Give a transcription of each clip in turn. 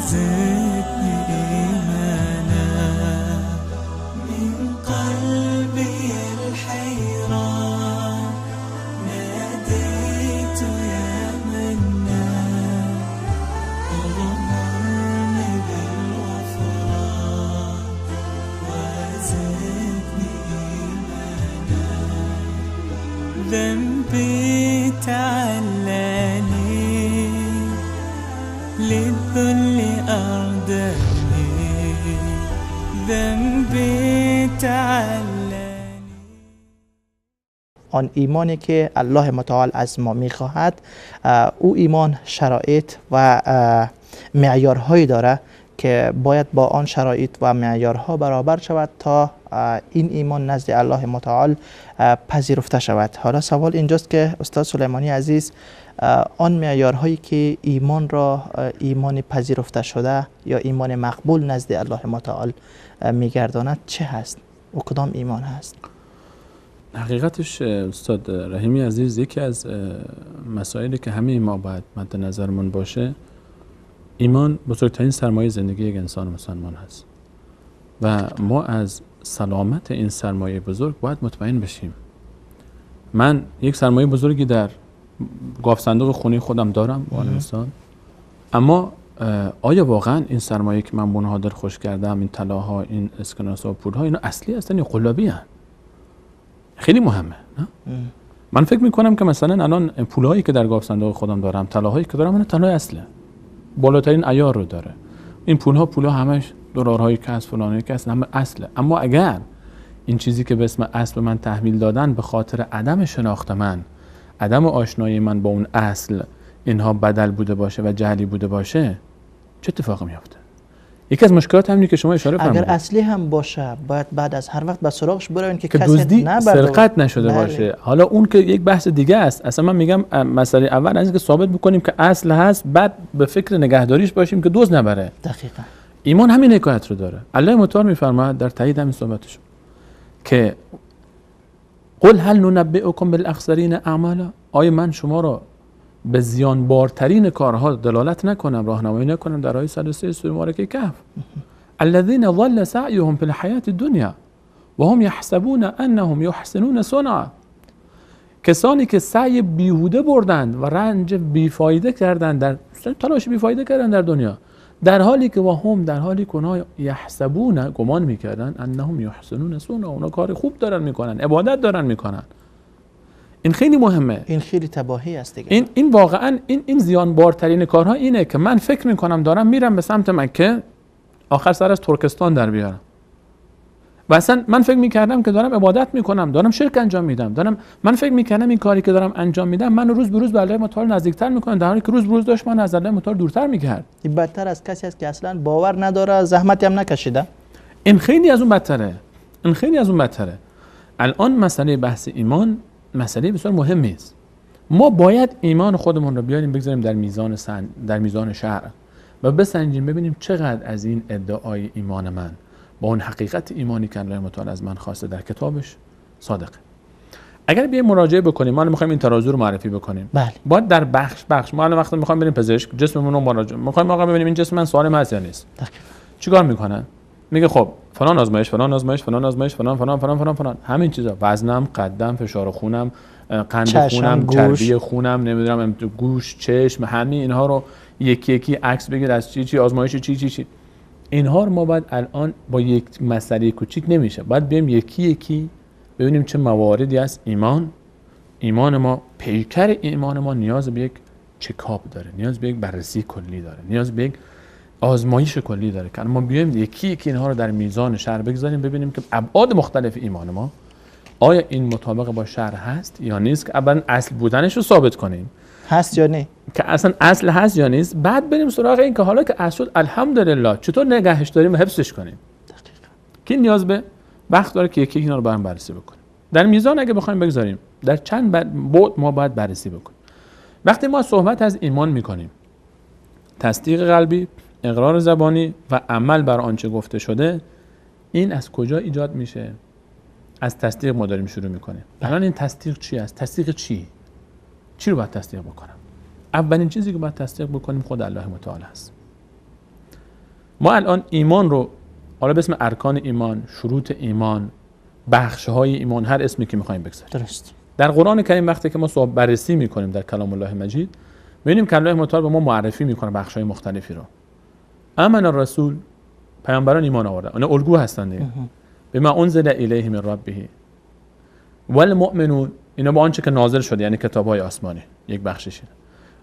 وزدني إيمانا من قلبي الحيران ناديت يا منان أغمرني بالغفران وزدني إيمانا ذنبي تعلاني للذل أردني ذنبي تعلاني. آن ایمانی که الله متعال از ما میخواهد، او ایمان شرایط و معیارهایی داره که باید با آن شرایط و معیارها برابر شود تا این ایمان نزد الله متعال پذیرفته شود. حالا سوال اینجاست که استاد سلیمانی عزیز، آن معیارهایی که ایمان را ایمان پذیرفته شده یا ایمان مقبول نزد الله متعال میگرداند چه هست و کدام ایمان هست؟ حقیقتش استاد رحیمی عزیز، یکی از مسائلی که همه ما باید مد نظرمون باشه، ایمان بزرگترین سرمایه زندگی یک انسان مسلمان هست و ما از سلامت این سرمایه بزرگ باید مطمئن بشیم. من یک سرمایه بزرگی در گاف صندوق خونه خودم دارم به عنوان مثال، اما آیا واقعا این سرمایه که من بونها در خوش کردم، این طلاها، این اسکناس و پولها، اینا اصلی هستن یا قلابی هستن؟ خیلی مهمه نه؟ من فکر میکنم که مثلا الان پولهایی که در گاف صندوق خودم دارم، طلاهایی که دارم، اون طلای اصله، بالاترین عیار رو داره. این پولها همش دلارهای کسب فلانه کسب، همه اصله. اما اگر این چیزی که به اسم اصل به من تحمیل دادن به خاطر عدم شناخت من، عدم آشنایی من با اون اصل، اینها بدل بوده باشه و جهلی بوده باشه، چه اتفاقی میفته؟ یکی از مشکلات همینه که شما اشاره فرمودید. اگر اصلی هم باشه باید بعد از هر وقت به سراغش برین که کسی سرقت نشده باشه. حالا اون که یک بحث دیگه است. اصلا من میگم مسئله اول از اینکه ثابت بکنیم که اصل هست، بعد به فکر نگهداریش باشیم که دزد نبره. دقیقاً ایمان همین حکایت رو داره. الله متعال میفرماید در تایید همین صحبتش که قل هل ننبئکم بالاخسرین اعمالا، آیا من شما را به زیان بارترین کارها دلالت نکنم، راهنمایی نکنم؟ در آیه 103 سوره مبارکه کهف، الذین ضل سعیهم فی الحیاة الدنیا و هم یحسبون انهم یحسنون صنعا، کسانی که سعی بیهوده بردند و رنج بیفایده کردند، در تلاش بیفایده کردند در دنیا، در حالی که در حالی که اونها یحسبون، گمان میکردن، انهم یحسنون صنعا، اونا کار خوب دارن میکنن، عبادت دارن میکنن. این خیلی مهمه. این خیلی تباهی است دیگه. این واقعا این زیان بارترین کارها اینه که من فکر میکنم دارم میرم به سمت مکه، آخر سر از ترکستان در بیارم. و اصلا من فکر میکردم که دارم عبادت میکنم، دارم شرک انجام میدم، من فکر میکردم این کاری که دارم انجام میدم من روز به روز به الله متعال نزدیکتر میکنه، در حالی که روز به روز داشت من از الله متعال دورتر میکرد. این بدتر از کسی است که اصلا باور نداره، زحمتی هم نکشیده. این خیلی از اون بدتره. الان مسئله بحث ایمان مسئله بسیار مهمی است. ما باید ایمان خودمون رو بیاریم بگذاریم در میزان شرع و بسنجیم ببینیم چقدر از این ادعای ایمان من با اون حقیقت ایمانی که الله متعال از من خواسته در کتابش صادقه. اگر بیایم مراجعه بکنیم، ما میخوایم این ترازو رو معرفی بکنیم، بله، باید در بخش ما الان وقتی میخوایم بریم پزشک، جسممون رو مراجعه میخوایم آقا ببینیم این جسم من سالم هست یا نیست. چیکار میکنه؟ میگه خب فلان آزمایش، فلان، همین چیزا، وزنم، قدم، فشار خونم، قند خونم، چربی خونم، نمیدونم گوش، چشم، همین اینها رو یکی عکس بگیر از چی آزمایش چی. اینها رو ما باید الان با یک مسئله کوچیک نمیشه، باید بیایم یکی ببینیم چه مواردی از ایمان ما، پیکر ایمان ما نیاز به یک چکاپ داره، نیاز به یک بررسی کلی داره، نیاز به یک آزمایش کلی داره که ما بیایم یکی اینها رو در میزان شرع بگذاریم ببینیم که ابعاد مختلف ایمان ما آیا این مطابق با شرع هست یا نیست، که اولا اصل بودنش رو ثابت کنیم، هست یا نه، که اصلا اصل هست یا نیست، بعد بریم سراغ این که حالا که اصل الحمدلله چطور نگهش داریم و حفظش کنیم. دقیقاً که نیاز به وقت داره که یکی اینا رو با هم بررسی بکنیم. در میزان اگه بخوایم بگذاریم در چند بعد ما باید بررسی بکنیم. وقتی ما صحبت از ایمان میکنیم، تصدیق قلبی، اقرار زبانی و عمل بر آنچه گفته شده، این از کجا ایجاد میشه؟ از تصدیق ما داریم شروع میکنیم. الان این تصدیق چی است؟ تصدیق چی رو باید تصدیق بکنم؟ اولین چیزی که باید تصدیق بکنیم خود الله متعال است. ما الان ایمان رو حالا به اسم ارکان ایمان، شروط ایمان، بخش‌های ایمان، هر اسمی که می‌خوایم بگذاریم. درست. در قرآن کریم وقتی که ما بررسی می‌کنیم در کلام الله مجید، می‌بینیم که الله متعال به ما معرفی می‌کنه بخش‌های مختلفی رو. آمن الرسول، پیامبران ایمان آوردن، اون الگو هستن دیگه. بما انزل الیه من ربه والمؤمنون، اینا با آنچه که نازل شده یعنی کتاب‌های آسمانی، یک بخششه.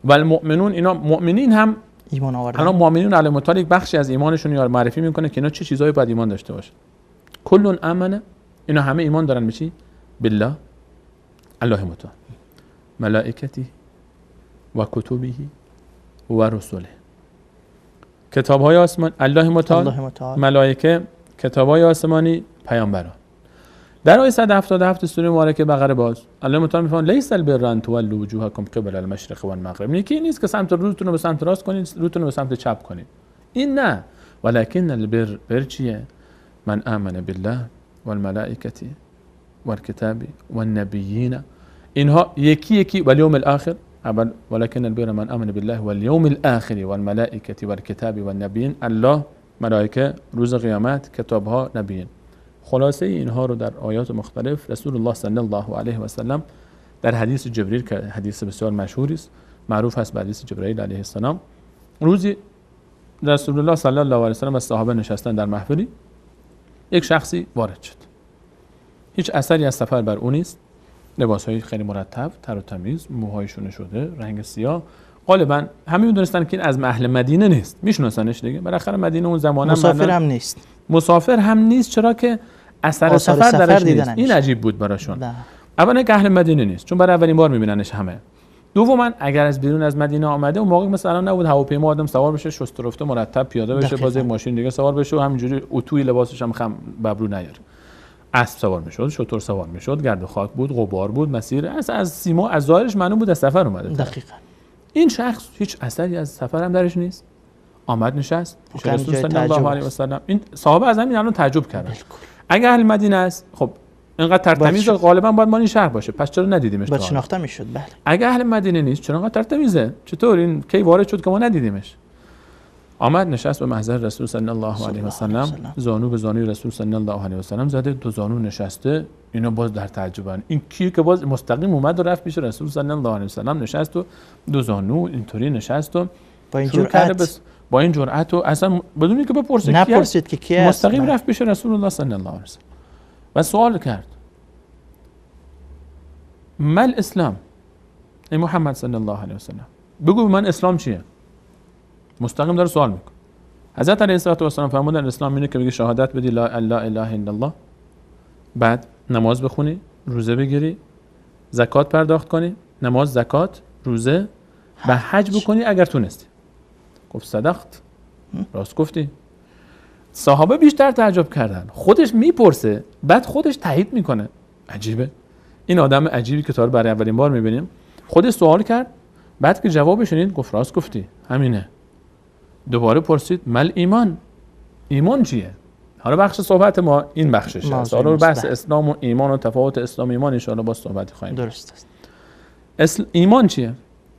والمؤمنون، اینا مؤمنین هم ایمان آوردن. الان مؤمنین علی متعال یک بخشی از ایمانشون یار معرفی میکنه که اینا چه چیزایی باید ایمان داشته باشه. کل آمنه، اینا همه ایمان دارن به چی؟ بالله، الله متعال، ملائکته و کتبه و رسوله، کتاب‌های آسمان، الله متعال، ملائکه، کتاب‌های آسمانی، پیامبران. در آیه 177 سوره مبارکه بقره باز الله متعال میفرماید لیس البر ان تولوا وجوهکم قبل المشرق والمغرب، نیکی نیست که سمت روتون رو به سمت راست کنید، روتون رو به سمت چپ کنید، این نه، ولکن البر چیه؟ من آمن بالله والملائکه والکتاب والنبیین، اینها یکی یکی، والیوم الاخر، اول ولکن البر من آمن بالله والیوم الاخر والملائکه والکتاب والنبیین، الله، ملائکه، روز قیامت، کتاب‌ها، نبیین. خلاصه اینها رو در آیات مختلف رسول الله صلی الله علیه و سلم در حدیث جبریل که حدیث بسیار مشهوری است، معروف است به حدیث جبرئیل علیه السلام، روزی رسول الله صلی الله علیه و سلم و صحابه نشستن در محفلی، یک شخصی وارد شد، هیچ اثری از سفر بر او نیست، لباسهای خیلی مرتب، تر و تمیز، موهایشون شده، رنگ سیاه، غالبا همه می‌دونستن که این از اهل مدینه نیست، میشناسنش دیگه، بالاخره مدینه اون زمانه مسافر هم نیست، مسافر هم نیست، چرا که اثر سفر درش نیست. این عجیب بود براشون. اولا که اهل مدینه نیست، چون برای اولین بار میبیننش همه. دوما اگر از بیرون از مدینه آمده، اون موقع مثلا نبود هواپیما آدم سوار بشه، شست و رفته مرتب پیاده بشه، باز یک ماشین دیگه سوار بشه و همینجوری اتوی لباسش هم خم ببرو نیاره. اسب سوار میشد، شتر سوار میشد، گرد و خاک بود، غبار بود، مسیر از سیما از ظاهرش معلوم بود از سفر اومده. دقیقاً. این شخص هیچ اثری از سفر هم درش نیست. آمد نشست، رسول صلی الله علیه و سلم، این صحابه از همین الان تعجب کردن. اگه اهل مدینه است، خب اینقدر ترتمیز غالبا باید مال این شهر باشه، پس چرا ندیدیمش؟ باید شناخته میشد. بله. اگه اهل مدینه نیست، چرا انقدر ترتمیزه؟ چطور این کی وارد شد که ما ندیدیمش؟ آمد نشست به محضر رسول صلی الله علیه و سلم، زانو به زانوی رسول صلی الله علیه و سلم زده، دو زانو نشسته، اینا باز در تعجبن. این کی که باز مستقیم اومد و رفت پیش رسول صلی الله علیه و سلم نشست و دو زانو اینطوری نشست و با این جرأت و اصلا بدون اینکه بپرسه نپرسید که کی است، مستقیم رفت پیش رسول الله صلی الله علیه و سلم و سوال کرد مال اسلام، ای محمد صلی الله علیه و سلم بگو من اسلام چیه؟ مستقیم داره سوال میکنه. حضرت علیه السلام فرمودن اسلام اینه که بگی شهادت بدی لا اله الا الله، بعد نماز بخونی، روزه بگیری، زکات پرداخت کنی، نماز، زکات، روزه و حج بکنی اگر تونستی. گفت صدقت، راست گفتی. صحابه بیشتر تعجب کردن، خودش میپرسه بعد خودش تایید میکنه. عجیبه، این آدم عجیبی که تا برای اولین بار میبینیم، خودش سوال کرد، بعد که جواب شنید گفت راست گفتی، همینه. دوباره پرسید مل ایمان، ایمان چیه؟ حالا بخش صحبت ما این بخشش است. حالا بحث اسلام و ایمان و تفاوت اسلام و ایمان ان شاء الله با صحبت خواهیم. درست است. ایمان چیه؟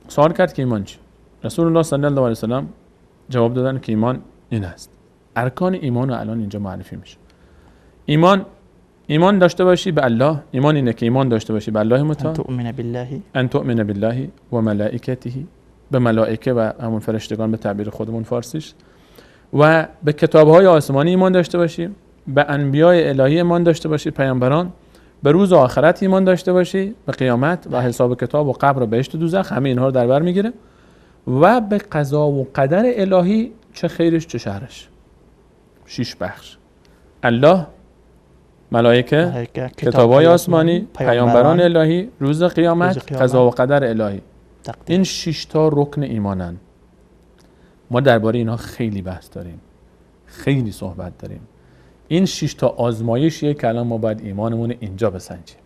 سوال کرد که ایمان چیه؟ رسول الله صلی الله علیه و سلم جواب دادن که ایمان این است. ارکان ایمان رو الان اینجا معرفی میشه. ایمان داشته باشی به الله، ایمان اینه که ایمان داشته باشی به الله متعال، ان تؤمن بالله و ملائکته، به ملائکه و همون فرشتگان به تعبیر خودمون فارسیش، و به کتاب‌های آسمانی ایمان داشته باشی، به انبیاء الهی ایمان داشته باشی، پیامبران، به روز آخرت ایمان داشته باشی، به قیامت و حساب کتاب و قبر و بهشت و دوزخ، همه اینها رو در بر میگیره، و به قضا و قدر الهی، چه خیرش چه شرش. 6 بخش: الله، ملائکه، کتاب‌های آسمانی، پیامبران الهی، روز قیامت، قضا و قدر الهی. این 6 تا رکن ایمانن. ما درباره اینها خیلی بحث داریم، خیلی صحبت داریم. این 6 تا آزمایشیه که الان ما باید ایمانمون اینجا بسنجیم.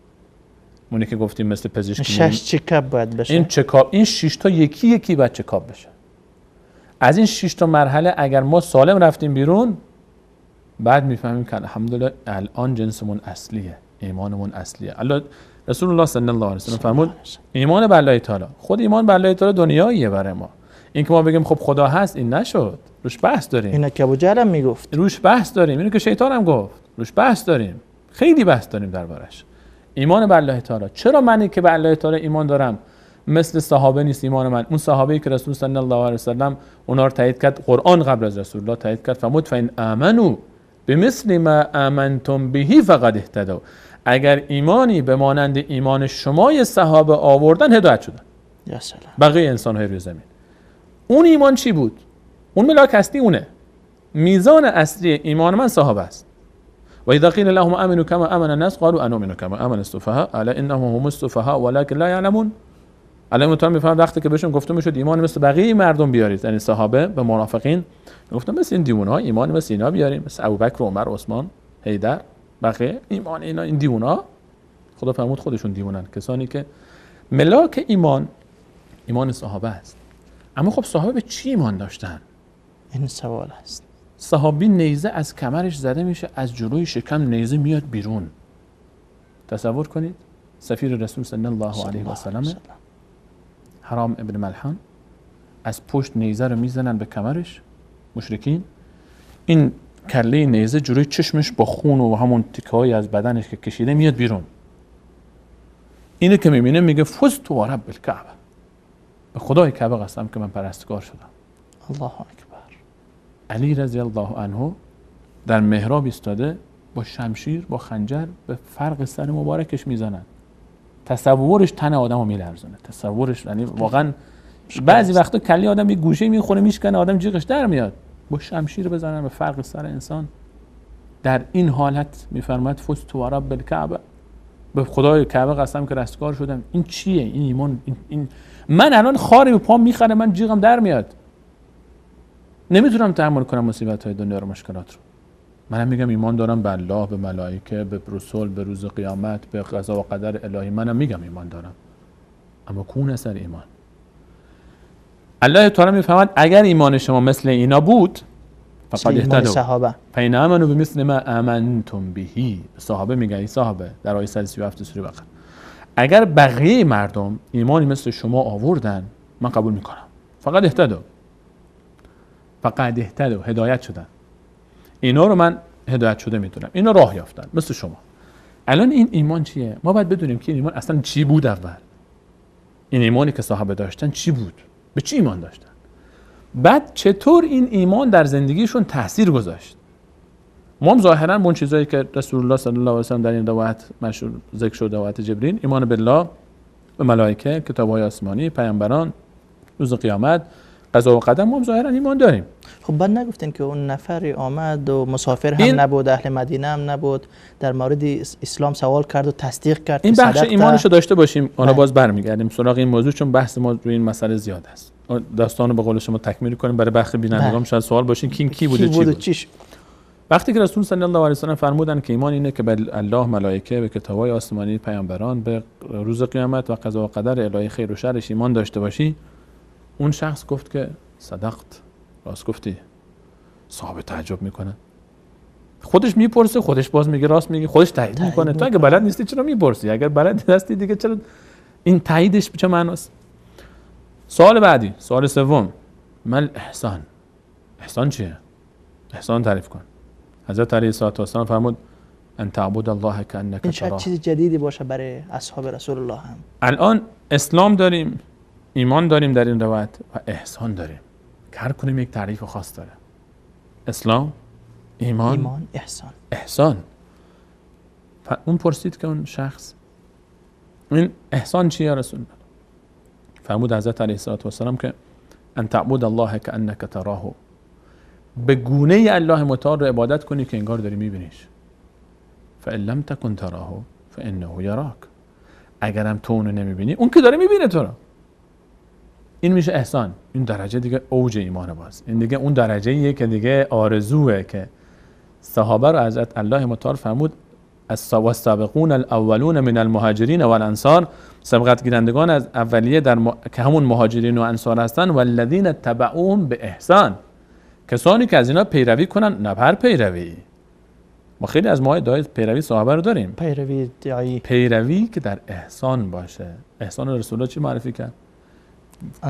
اونی که گفتیم مثل پزشکی 6 چکاپ باید بشه. این چکاپ، این 6 تا یکی یکی باید چکاپ بشه. از این 6 تا مرحله اگر ما سالم رفتیم بیرون، بعد میفهمیم که الحمدلله الان جنسمون اصلیه، ایمانمون اصلیه. الله رسول الله صلی الله علیه و سلم فرمود ایمان به الله تعالی، خود ایمان به الله تعالی دنیاییه برای ما. این که ما بگیم خب خدا هست، این نشد. روش بحث داریم. اینا که ابو جهل هم میگفت. روش بحث داریم. اینو که شیطان هم گفت. روش بحث داریم. خیلی بحث داریم دربارش. ایمان به الله تعالی. چرا منی که به الله تعالی ایمان دارم مثل صحابه نیست ایمان من؟ اون صحابه‌ای که رسول صلی الله علیه و سلم اونا رو تایید کرد، قرآن قبل از رسول الله تایید کرد، فرمود فإن آمنوا بمثل ما آمنتم به فقد اهتدوا. اگر ایمانی به مانند ایمان شما صحابه آوردن هدایت شدن. یا سلام. بقیه انسان‌های روی زمین. اون ایمان چی بود؟ اون ملاک هستی اونه. میزان اصلی ایمان من صحابه است. و اذا قیل لهم آمنوا كما آمن الناس قالوا انؤمن كما آمن السفهاء الا انهم هم السفهاء ولكن لا يعلمون. الان متون میفهمن وقتی که بهشون گفته میشد ایمان مثل بقیه مردم بیارید، یعنی صحابه به منافقین گفتن مثل این دیونا ایمان مثل اینا بیاریم، مثل ابوبکر و عمر و عثمان حیدر بقیه ایمان اینا این دیونا. خدا فرمود خودشون دیوانن، کسانی که ملاک ایمان صحابه است. اما خب صحابه به چی ایمان داشتن؟ این سوال است. صحابی نیزه از کمرش زده میشه، از جلوی شکم نیزه میاد بیرون. تصور کنید سفیر رسول صلی الله علیه و سلم حرام ابن ملحان از پشت نیزه رو میزنن به کمرش مشرکین، این کله نیزه جلوی چشمش با خون و همون تیکه‌ای از بدنش که کشیده میاد بیرون. اینو که میبینه میگه فزت و رب الکعبه، به خدای کعبه قسم که من پرستگار شدم. الله اکبر. علی رضی الله عنه در محراب ایستاده با شمشیر با خنجر به فرق سر مبارکش میزنن. تصورش تن آدمو میلرزونه. تصورش یعنی واقعا بعضی وقتا کلی آدم یه گوشه میخوره میشکنه، آدم جیغش در میاد. با شمشیر بزنن به فرق سر انسان. در این حالت میفرماید فزت و رب الکعبه، به خدای کعبه قسم که رستگار شدم. این چیه؟ این ایمان این من الان خاری به پام میخره، من جیغم در میاد، نمیتونم تحمل کنم مصیبت های دنیا رو، مشکلات رو. منم میگم ایمان دارم به الله، به ملائکه، به رسول، به روز قیامت، به قضا و قدر الهی. منم میگم ایمان دارم، اما کون اثر ایمان. الله تعالی میفهمد اگر ایمان شما مثل اینا بود فقط اهتدوا صحابه فإن آمنوا بمثل ما آمنتم به. صحابه میگه ای صحابه در آیه 137 سوره بقره، اگر بقیه مردم ایمانی مثل شما آوردن من قبول میکنم. فقط اهتدوا، فقط اهتدوا، هدایت شدن. اینا رو من هدایت شده میدونم، اینا راه یافتن مثل شما. الان این ایمان چیه؟ ما باید بدونیم که این ایمان اصلا چی بود اول. این ایمانی که صحابه داشتن چی بود؟ به چی ایمان داشتن؟ بعد چطور این ایمان در زندگیشون تاثیر گذاشت؟ ما هم ظاهرا اون چیزایی که رسول الله صلی الله علیه و سلم در این روایت مشهور ذکر شده، روایت جبرئیل، ایمان بالله، به ملائکه، کتاب‌های آسمانی، پیامبران، روز قیامت، قضا و قدر، ما هم ظاهرا ایمان داریم. خب بعد نگفتین که اون نفری آمد و مسافر هم نبود، اهل مدینه هم نبود، در مورد اسلام سوال کرد و تصدیق کرد. این بخش ایمانش رو داشته باشیم، آن باز برمیگردیم سراغ این موضوع، چون بحث ما روی این مسئله زیاد است. داستان رو به قول شما تکمیل کنیم برای بخش بینندگان شاید سوال باشین که این کی بوده چی بود. وقتی که رسول صلی الله علیه و سلم فرمودن که ایمان اینه که به الله، ملائکه، به کتاب‌های آسمانی، پیامبران، به روز قیامت و قضا و قدر الهی خیر و شرش ایمان داشته باشی، اون شخص گفت که صدقت، راست گفتی. صحابه تعجب میکنه، خودش میپرسه، خودش باز میگه راست میگه، خودش تایید میکنه. تو اگه بلد نیستی چرا میپرسی؟ اگر بلد هستی دیگه چرا این تاییدش به چه معناست؟ سوال بعدی، سوال سوم، مل احسان. احسان چیه؟ احسان تعریف کن. حضرت علیه السلام فرمود ان تعبد الله کانک تراه. این چیز جدیدی باشه برای اصحاب رسول الله هم. الان اسلام داریم، ایمان داریم در این روایت و احسان داریم. هر کنیم یک تعریف خاص داره. اسلام، ایمان، احسان. اون پرسید که اون شخص این احسان چیه یا رسول الله؟ فرمود حضرت علیه السلام که ان تعبد الله کانک تراه، به گونه الله متعال رو عبادت کنی که انگار داری میبینیش. فان لم تکن تراه فانه یراک. اگرم تو اونو نمیبینی اون که داره میبینه تو رو. این میشه احسان. این درجه دیگه اوج ایمان باز. این دیگه اون درجه ایه که دیگه آرزوه که صحابه رو حضرت الله متعال فرمود السابقون الاولون من المهاجرین والانصار، سبقت گیرندگان از اولیه که همون مهاجرین و انصار هستن، والذین تبعوهم به احسان، کسانی که از اینا پیروی کنن. نه هر پیروی، ما خیلی از ما ادعای پیروی صحابه رو داریم، پیروی که در احسان باشه. احسان رسول الله چی معرفی کرد؟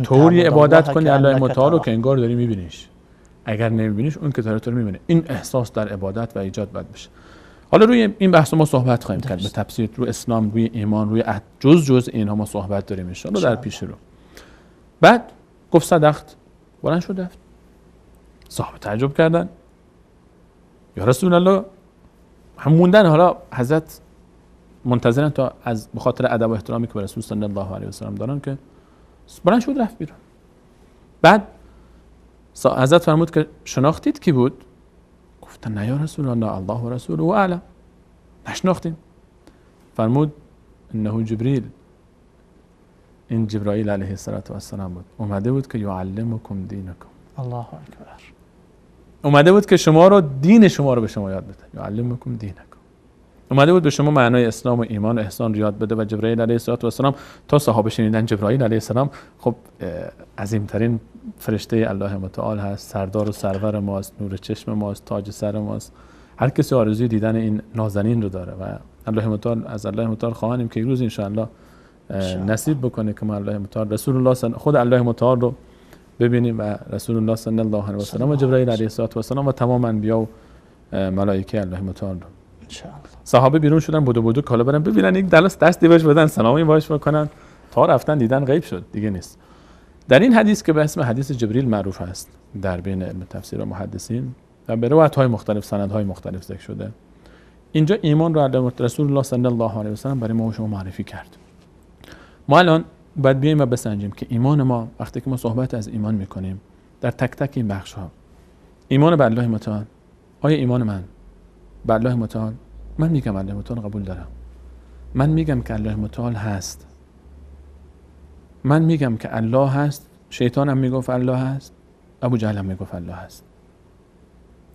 طوری عبادت کنی الله متعال رو که انگار داری میبینیش. اگر نمیبینیش اون که داره تو رو میبینه. این احساس در عبادت و ایجاد باید بشه. حالا روی این بحث ما صحبت خواهیم کرد به تفصیل، روی اسلام، روی ایمان، روی جز اینها ما صحبت داریم ان شاء الله در پیش رو. بعد گفت صدقت، بلند شد رفت. صحابه تعجب کردن، یا رسول الله، هم موندن. حالا حضرت منتظرن تا از به خاطر ادب و احترامی که به رسول صلی الله علیه و سلم دارن که بلند شد رفت بیرون. بعد حضرت فرمود که شناختید کی بود؟ گفتن نه یا رسول الله، الله و رسوله اعلم. نشناختیم. فرمود انه جبریل، این جبرائیل علیه السلام بود، اومده بود که یعلمکم دینکم. الله اکبر. اومده بود که شما رو، دین شما رو به شما یاد بده. یعلمکم دینکم. اومده بود به شما معنای اسلام و ایمان و احسان رو یاد بده. و جبرائیل علیه السلام تا صحابه شنیدن جبرائیل علیه السلام خب عظیمترین فرشته الله متعال هست، سردار و سرور ماست، نور چشم ماست، تاج سر ماست. هر کسی آرزوی دیدن این نازنین رو داره و الله متعال از الله متعال خواهانیم که یک روز ان شاء الله نصیب بکنه که ما الله متعال رسول الله خود الله متعال رو ببینیم و رسول الله صلی الله علیه و سلم و جبرائیل علیه السلام و تمام انبیا و ملائکه الله متعال رو. صحابه بیرون شدن بودو کالا برن ببینن یک دستی بهش بدن، سلامی باش بکنن، تا رفتن دیدن غیب شد، دیگه نیست. در این حدیث که به اسم حدیث جبریل معروف هست در بین علم تفسیر و محدثین و به روایت‌های مختلف، سندهای مختلف ذکر شده، اینجا ایمان رو رسول الله صلی الله علیه و سلم برای ما و شما معرفی کرد. ما الان باید بیایم و بسنجیم که ایمان ما وقتی که ما صحبت از ایمان میکنیم در تک تک این بخش‌ها، ایمان به الله متعال، آیا ایمان من به الله متعال، من میگم الله متعال قبول دارم، من میگم که الله متعال هست، من میگم که الله هست، شیطان هم میگفت الله هست، ابو جهل هم میگفت الله هست.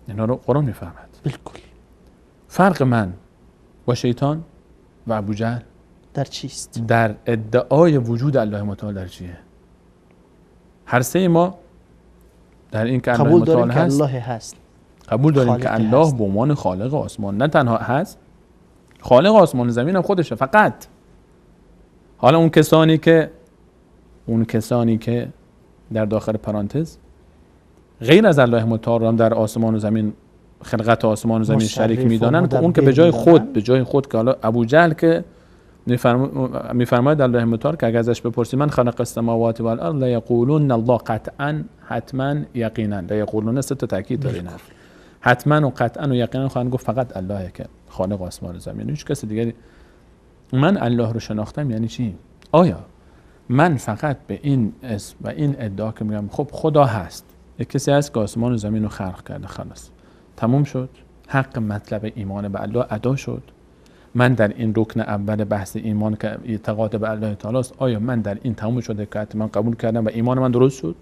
اینا رو قرآن میفهمد. بالکل. فرق من با شیطان و ابو جهل در چیست؟ در ادعای وجود الله متعال در چیه؟ هر سه ما در این که الله متعال هست، الله هست، قبول داریم که الله به عنوان خالق آسمان نه تنها هست، خالق آسمان زمین هم خودشه. فقط حالا اون کسانی که در داخل پرانتز غیر از الله متعال هم در آسمان و زمین، خلقت آسمان و زمین شریک میدانن، که اون که به جای خود که حالا ابو جهل که میفرماید الله متعال که اگر ازش بپرسی من خلق السماوات و الارض لیقولون الله، قطعا، حتما، یقینا. لیقولون سه تا تاکید داره این حرف. حتما و قطعا و یقینا خواهند گفت فقط اللهه که خالق آسمان و زمین، هیچ کس دیگری. من الله رو شناختم یعنی چی؟ آیا من فقط به این اسم و این ادعا که میگم خب خدا هست، یک کسی هست که آسمان و زمین رو خلق کرده، خلاص تموم شد، حق مطلب ایمان به الله ادا شد، من در این رکن اول بحث ایمان که اعتقاد به الله تعالی است، آیا من در این تموم شده که حتما قبول کردم و ایمان من درست شد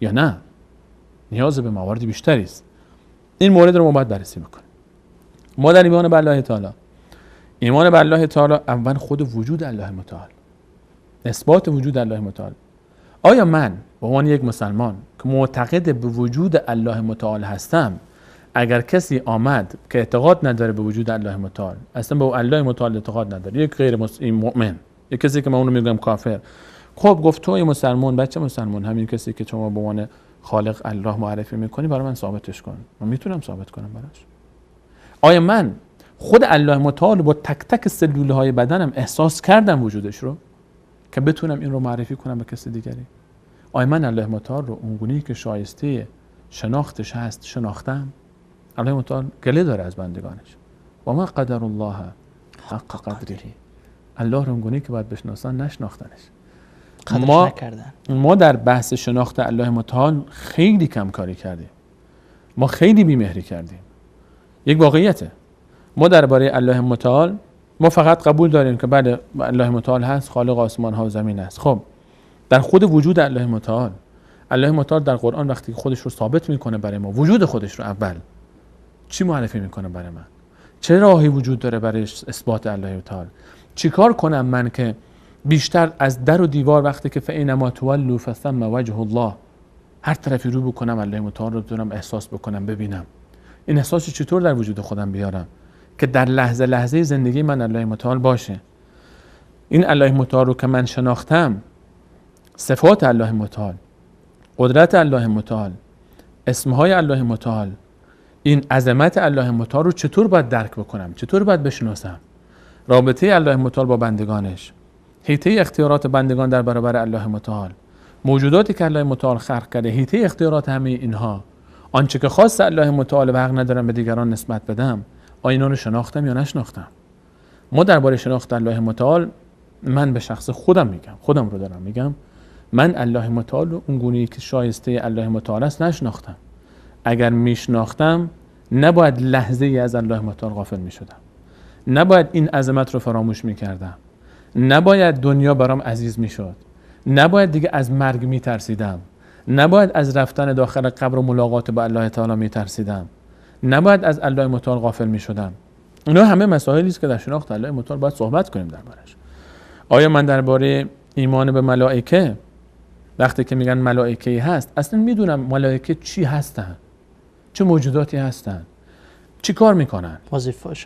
یا نه؟ نیاز به موارد بیشتری است. این مورد رو ما باید بررسی بکنیم. ما در ایمان به الله تعالی، ایمان به الله تعالی اول خود وجود الله متعال، اثبات وجود الله متعال. آیا من به عنوان یک مسلمان که معتقد به وجود الله متعال هستم، اگر کسی آمد که اعتقاد نداره به وجود الله متعال، اصلا به الله متعال اعتقاد نداره، یک غیر مؤمن، یک کسی که من اونو میگم کافر، خب گفت توی مسلمان، بچه مسلمان، همین کسی که شما به عنوان خالق الله معرفی میکنی برای من ثابتش کن، من میتونم ثابت کنم براش. آیا من خود الله متعال با تک تک سلوله های بدنم احساس کردم وجودش رو که بتونم این رو معرفی کنم به کسی دیگری؟ آیا من الله متعال رو اونگونی که شایسته شناختش هست شناختم؟ الله متعال گله داره از بندگانش. و ما قدر الله حق قدره، الله رو اونگونی که باید بشناسن نشناختنش. ما در بحث شناخت الله متعال خیلی کم کاری کردیم، ما خیلی بیمهری کردیم. یک واقعیته، ما درباره الله متعال ما فقط قبول داریم که بله الله متعال هست، خالق آسمان ها و زمین است. خب در خود وجود الله متعال، الله متعال در قرآن وقتی خودش رو ثابت میکنه برای ما، وجود خودش رو اول چی معرفی میکنه برای من؟ چه راهی وجود داره برای اثبات الله تعالی؟ چیکار کنم من که بیشتر از در و دیوار وقتی که فإنما تولوا فثم وجه الله، هر طرفی رو بکنم الله متعال رو بتونم احساس بکنم، ببینم. این احساس چطور در وجود خودم بیارم که در لحظه لحظه زندگی من الله متعال باشه؟ این الله متعال رو که من شناختم، صفات الله متعال، قدرت الله متعال، اسمهای الله متعال، این عظمت الله متعال رو چطور باید درک بکنم، چطور باید بشناسم، رابطه الله متعال با بندگانش، حیطه اختیارات بندگان در برابر الله متعال، موجوداتی که الله متعال خلق کرده، حیطه اختیارات همه اینها، آنچه که خاص الله متعال و حق ندارم به دیگران نسبت بدم، آیا اینا رو شناختم یا نشناختم؟ ما درباره شناخت الله متعال، من به شخص خودم میگم، خودم رو دارم میگم، من الله متعال رو اون گونه‌ای که شایسته الله متعال است نشناختم. اگر میشناختم نباید لحظه ای از الله متعال غافل میشدم، نباید این عظمت رو فراموش میکردم، نباید دنیا برام عزیز میشد، نباید دیگه از مرگ میترسیدم، نباید از رفتن داخل قبر و ملاقات با الله تعالی میترسیدم، نباید از الله متعال غافل میشدم. اینا همه مسائلی است که در شناخت الله متعال باید صحبت کنیم دربارش. آیا من درباره ایمان به ملائکه، وقتی که میگن ملائکه هست، اصلا میدونم ملائکه چی هستن، چه موجوداتی هستن، چی کار میکنن،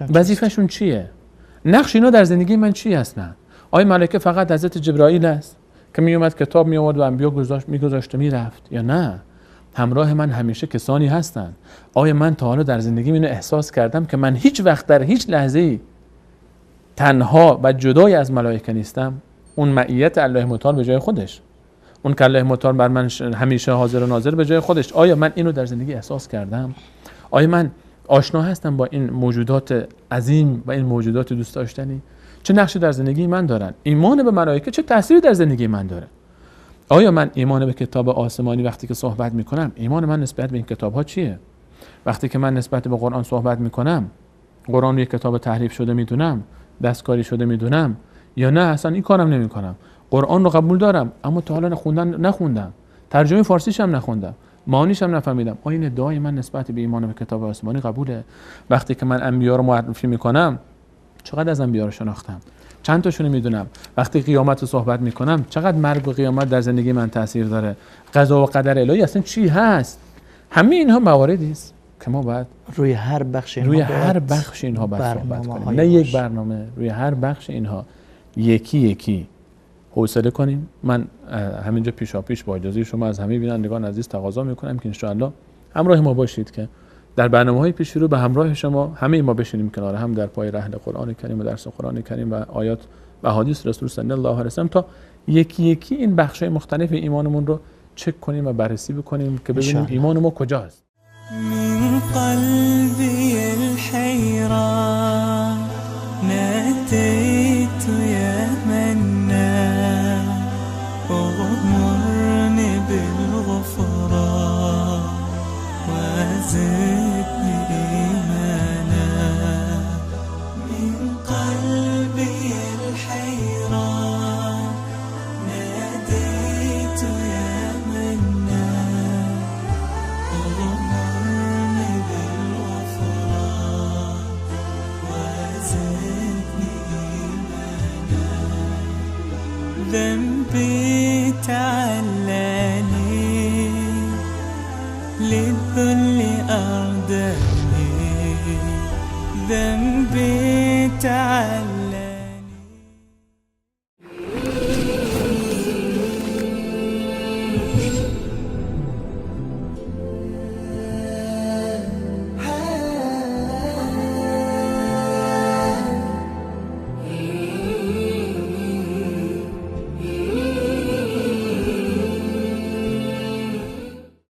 وظیفه‌شون چیه، نقش اینا در زندگی من چی هستن؟ آیا ملائکه فقط حضرت جبرائیل است که میومد کتاب میآورد و انبیا میگذاشت و میرفت، یا نه همراه من همیشه کسانی هستن؟ آیا من تا حالا در زندگی اینو احساس کردم که من هیچ وقت در هیچ لحظه‌ای تنها و جدای از ملائکه نیستم؟ اون معیت الله متعال به جای خودش، اون که الله متعال بر من همیشه حاضر و ناظر به جای خودش، آیا من اینو در زندگی احساس کردم؟ آیا من آشنا هستم با این موجودات عظیم و این موجودات دوست داشتنی؟ چه نقشی در زندگی من دارن؟ ایمان به ملائکه چه تأثیری در زندگی من داره؟ آیا من ایمان به کتاب آسمانی وقتی که صحبت میکنم، ایمان من نسبت به این کتاب ها چیه؟ وقتی که من نسبت به قرآن صحبت میکنم، قرآن یک کتاب تحریف شده میدونم، دستکاری شده میدونم، یا نه اصلا این کارم نمیکنم؟ قرآن رو قبول دارم اما تا حالا نخوندم، ترجمه فارسیش هم نخوندم، معانیش هم نفهمیدم. آیا این ادعای من نسبت به ایمان به کتاب آسمانی قبوله؟ وقتی که من انبیا رو معرفی میکنم، چقدر از انبیا رو شناختم؟ چند تاشون میدونم؟ وقتی قیامت رو صحبت میکنم، چقدر مرگ و قیامت در زندگی من تاثیر داره؟ قضا و قدر الهی اصلا چی هست؟ همه اینها مواردی است که ما باید روی هر بخش اینها باید صحبت کنیم، نه یک برنامه، روی هر بخش اینها یکی یکی حوصله کنیم. من همینجا پیشاپیش با اجازه شما از همه بینندگان عزیز تقاضا میکنم که انشاءالله همراه ما باشید که در برنامه‌های پیش رو به همراه شما همه ما بشینیم کنار هم در پای رحل قرآن کریم و درس قرآن کریم و آیات و احادیث رسول صلی الله علیه و سلم تا یکی یکی این بخش‌های مختلف ایمانمون رو چک کنیم و بررسی بکنیم که ببینیم ایمان ما کجاست. من قلبي الحيران ناديت يا منان اغمرني بالغفران وزدني إيمانا. من قلبي الحيران ناديت يا منان اغمرني بالغفران وزدني إيمانا. ذنبي تعلاني للذل أرداني، ذنبي تعلاني